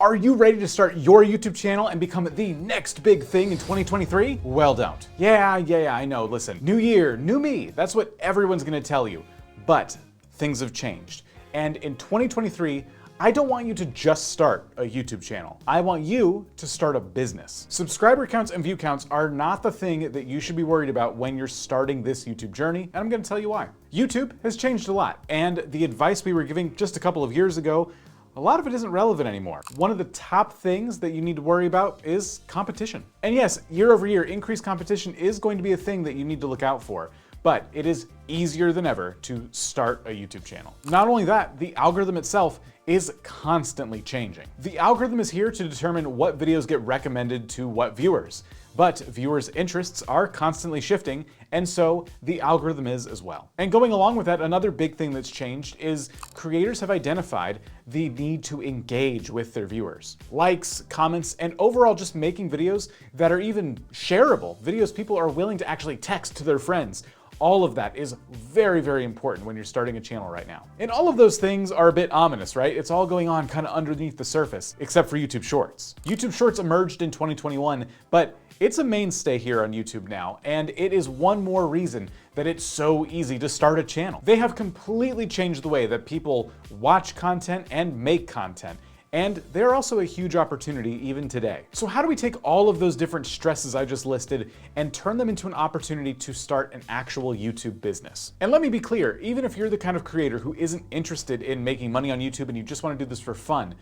Are you ready to start your YouTube channel and become the next big thing in 2023? Well, don't. Yeah, I know. Listen, new year, new me. That's what everyone's gonna tell you. But things have changed. And in 2023, I don't want you to just start a YouTube channel. I want you to start a business. Subscriber counts and view counts are not the thing that you should be worried about when you're starting this YouTube journey, and I'm gonna tell you why. YouTube has changed a lot, and the advice we were giving just a couple of years ago, a lot of it isn't relevant anymore. One of the top things that you need to worry about is competition. And yes, year over year, increased competition is going to be a thing that you need to look out for, but it is easier than ever to start a YouTube channel. Not only that, the algorithm itself is constantly changing. The algorithm is here to determine what videos get recommended to what viewers, but viewers' interests are constantly shifting, and so the algorithm is as well. And going along with that, another big thing that's changed is creators have identified the need to engage with their viewers. Likes, comments, and overall just making videos that are even shareable, videos people are willing to actually text to their friends. All of that is very, very important when you're starting a channel right now. And all of those things are a bit ominous, right? It's all going on kind of underneath the surface, except for YouTube Shorts. YouTube Shorts emerged in 2021, but it's a mainstay here on YouTube now, and it is one more reason that it's so easy to start a channel. They have completely changed the way that people watch content and make content. And they're also a huge opportunity even today. So how do we take all of those different stresses I just listed and turn them into an opportunity to start an actual YouTube business? And let me be clear, even if you're the kind of creator who isn't interested in making money on YouTube and you just want to do this for fun,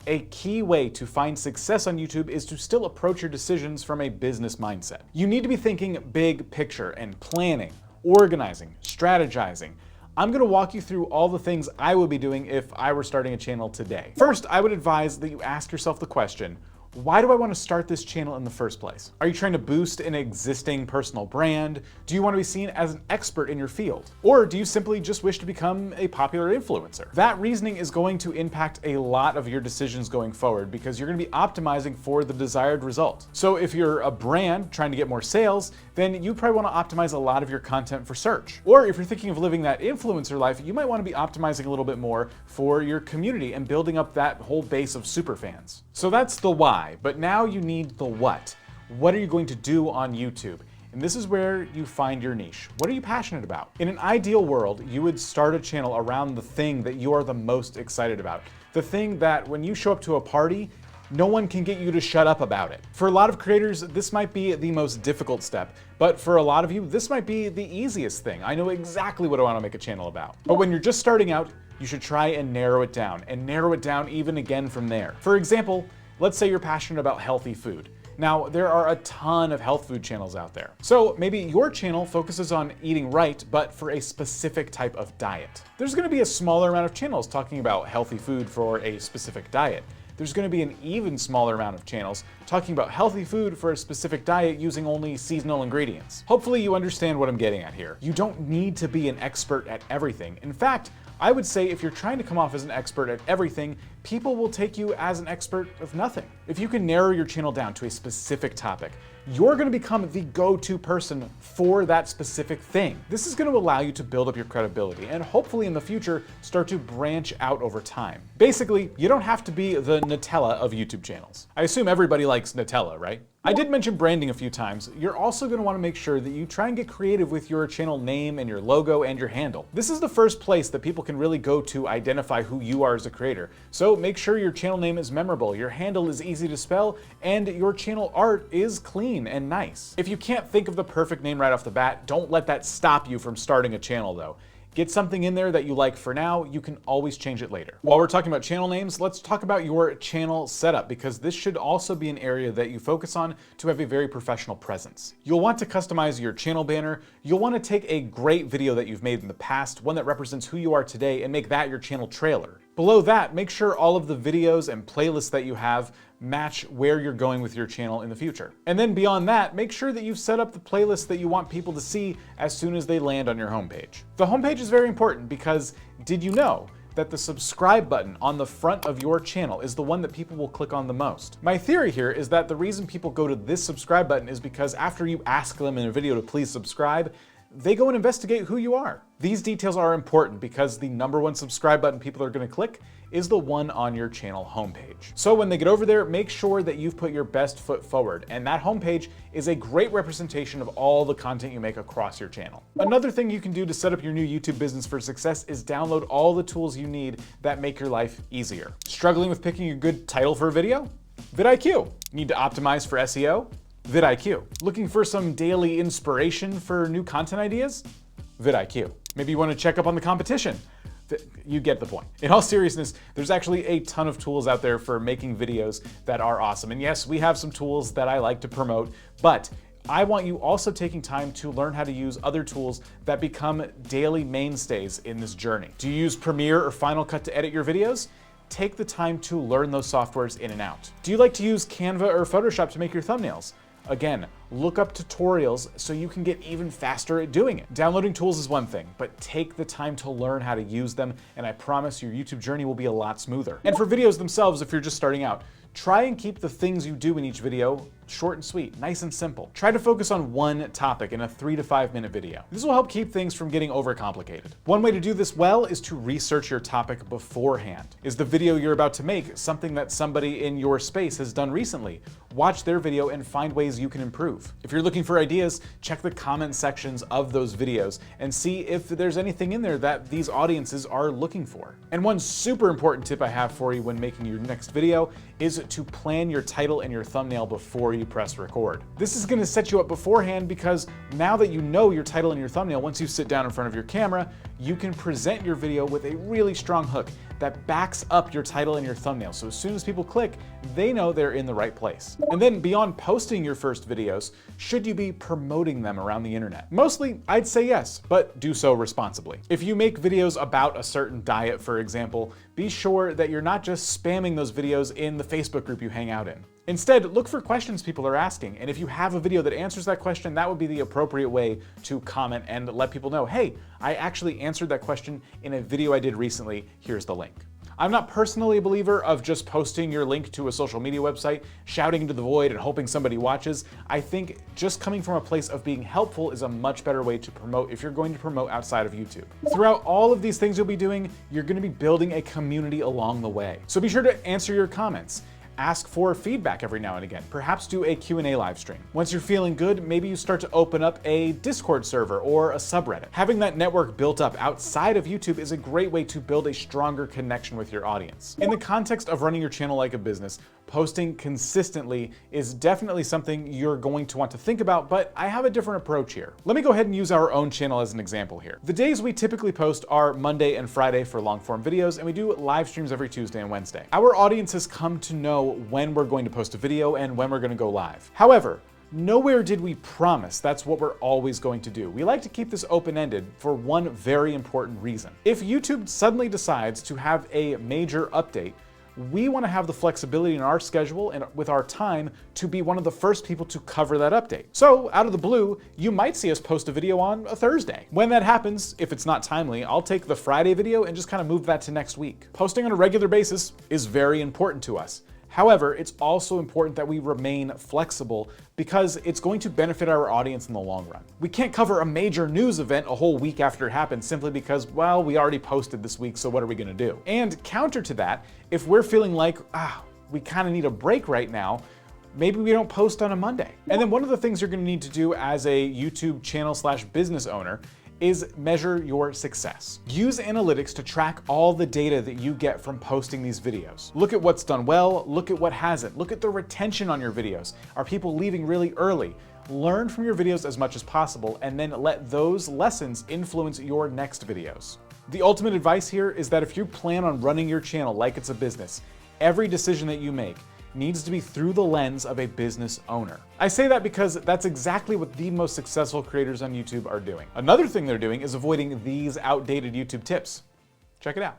a key way to find success on YouTube is to still approach your decisions from a business mindset. You need to be thinking big picture and planning, organizing, strategizing. I'm gonna walk you through all the things I would be doing if I were starting a channel today. First, I would advise that you ask yourself the question, why do I want to start this channel in the first place? Are you trying to boost an existing personal brand? Do you want to be seen as an expert in your field? Or do you simply just wish to become a popular influencer? That reasoning is going to impact a lot of your decisions going forward because you're going to be optimizing for the desired result. So if you're a brand trying to get more sales, then you probably want to optimize a lot of your content for search. Or if you're thinking of living that influencer life, you might want to be optimizing a little bit more for your community and building up that whole base of super fans. So that's the why, but now you need the what. What are you going to do on YouTube? And this is where you find your niche. What are you passionate about? In an ideal world, you would start a channel around the thing that you are the most excited about. The thing that when you show up to a party, no one can get you to shut up about it. For a lot of creators, this might be the most difficult step, but for a lot of you, this might be the easiest thing. I know exactly what I want to make a channel about. But when you're just starting out, you should try and narrow it down even again from there. For example, let's say you're passionate about healthy food. Now, there are a ton of health food channels out there. So maybe your channel focuses on eating right, but for a specific type of diet. There's gonna be a smaller amount of channels talking about healthy food for a specific diet. There's gonna be an even smaller amount of channels talking about healthy food for a specific diet using only seasonal ingredients. Hopefully you understand what I'm getting at here. You don't need to be an expert at everything. In fact, I would say if you're trying to come off as an expert at everything, people will take you as an expert of nothing. If you can narrow your channel down to a specific topic, you're gonna become the go-to person for that specific thing. This is gonna allow you to build up your credibility and hopefully in the future start to branch out over time. Basically, you don't have to be the Nutella of YouTube channels. I assume everybody likes Nutella, right? I did mention branding a few times. You're also going to want to make sure that you try and get creative with your channel name and your logo and your handle. This is the first place that people can really go to identify who you are as a creator. So make sure your channel name is memorable, your handle is easy to spell, and your channel art is clean and nice. If you can't think of the perfect name right off the bat, don't let that stop you from starting a channel though. Get something in there that you like for now, you can always change it later. While we're talking about channel names, let's talk about your channel setup because this should also be an area that you focus on to have a very professional presence. You'll want to customize your channel banner. You'll want to take a great video that you've made in the past, one that represents who you are today, and make that your channel trailer. Below that, make sure all of the videos and playlists that you have match where you're going with your channel in the future. And then beyond that, make sure that you've set up the playlist that you want people to see as soon as they land on your homepage. The homepage is very important because did you know that the subscribe button on the front of your channel is the one that people will click on the most? My theory here is that the reason people go to this subscribe button is because after you ask them in a video to please subscribe, they go and investigate who you are. These details are important because the #1 subscribe button people are going to click is the one on your channel homepage. So when they get over there, make sure that you've put your best foot forward, and that homepage is a great representation of all the content you make across your channel. Another thing you can do to set up your new YouTube business for success is download all the tools you need that make your life easier. Struggling with picking a good title for a video? vidIQ. Need to optimize for SEO? vidIQ. Looking for some daily inspiration for new content ideas? vidIQ. Maybe you want to check up on the competition? You get the point. In all seriousness, there's actually a ton of tools out there for making videos that are awesome. And yes, we have some tools that I like to promote, but I want you also taking time to learn how to use other tools that become daily mainstays in this journey. Do you use Premiere or Final Cut to edit your videos? Take the time to learn those softwares in and out. Do you like to use Canva or Photoshop to make your thumbnails? Again, look up tutorials so you can get even faster at doing it. Downloading tools is one thing, but take the time to learn how to use them, and I promise your YouTube journey will be a lot smoother. And for videos themselves, if you're just starting out, try and keep the things you do in each video short and sweet, nice and simple. Try to focus on one topic in a 3 to 5 minute video. This will help keep things from getting overcomplicated. One way to do this well is to research your topic beforehand. Is the video you're about to make something that somebody in your space has done recently? Watch their video and find ways you can improve. If you're looking for ideas, check the comment sections of those videos and see if there's anything in there that these audiences are looking for. And one super important tip I have for you when making your next video is to plan your title and your thumbnail before you press record. This is going to set you up beforehand because now that you know your title and your thumbnail, once you sit down in front of your camera, you can present your video with a really strong hook that backs up your title and your thumbnail. So as soon as people click, they know they're in the right place. And then beyond posting your first videos, should you be promoting them around the internet? Mostly, I'd say yes, but do so responsibly. If you make videos about a certain diet, for example, be sure that you're not just spamming those videos in the Facebook group you hang out in. Instead, look for questions people are asking, and if you have a video that answers that question, that would be the appropriate way to comment and let people know, hey, I actually answered that question in a video I did recently, here's the link. I'm not personally a believer of just posting your link to a social media website, shouting into the void and hoping somebody watches. I think just coming from a place of being helpful is a much better way to promote if you're going to promote outside of YouTube. Throughout all of these things you'll be doing, you're going to be building a community along the way. So be sure to answer your comments. Ask for feedback every now and again. Perhaps do a Q&A live stream. Once you're feeling good, maybe you start to open up a Discord server or a subreddit. Having that network built up outside of YouTube is a great way to build a stronger connection with your audience. In the context of running your channel like a business, posting consistently is definitely something you're going to want to think about, but I have a different approach here. Let me go ahead and use our own channel as an example here. The days we typically post are Monday and Friday for long form videos, and we do live streams every Tuesday and Wednesday. Our audience has come to know when we're going to post a video and when we're going to go live. However, nowhere did we promise that's what we're always going to do. We like to keep this open-ended for one very important reason. If YouTube suddenly decides to have a major update, we want to have the flexibility in our schedule and with our time to be one of the first people to cover that update. So out of the blue, you might see us post a video on a Thursday. When that happens, if it's not timely, I'll take the Friday video and just kind of move that to next week. Posting on a regular basis is very important to us. However, it's also important that we remain flexible because it's going to benefit our audience in the long run. We can't cover a major news event a whole week after it happens simply because, well, we already posted this week, so what are we gonna do? And counter to that, if we're feeling like, we kind of need a break right now, maybe we don't post on a Monday. And then one of the things you're gonna need to do as a YouTube channel/business owner is measure your success. Use analytics to track all the data that you get from posting these videos. Look at what's done well, look at what hasn't, look at the retention on your videos. Are people leaving really early? Learn from your videos as much as possible and then let those lessons influence your next videos. The ultimate advice here is that if you plan on running your channel like it's a business, every decision that you make needs to be through the lens of a business owner. I say that because that's exactly what the most successful creators on YouTube are doing. Another thing they're doing is avoiding these outdated YouTube tips. Check it out.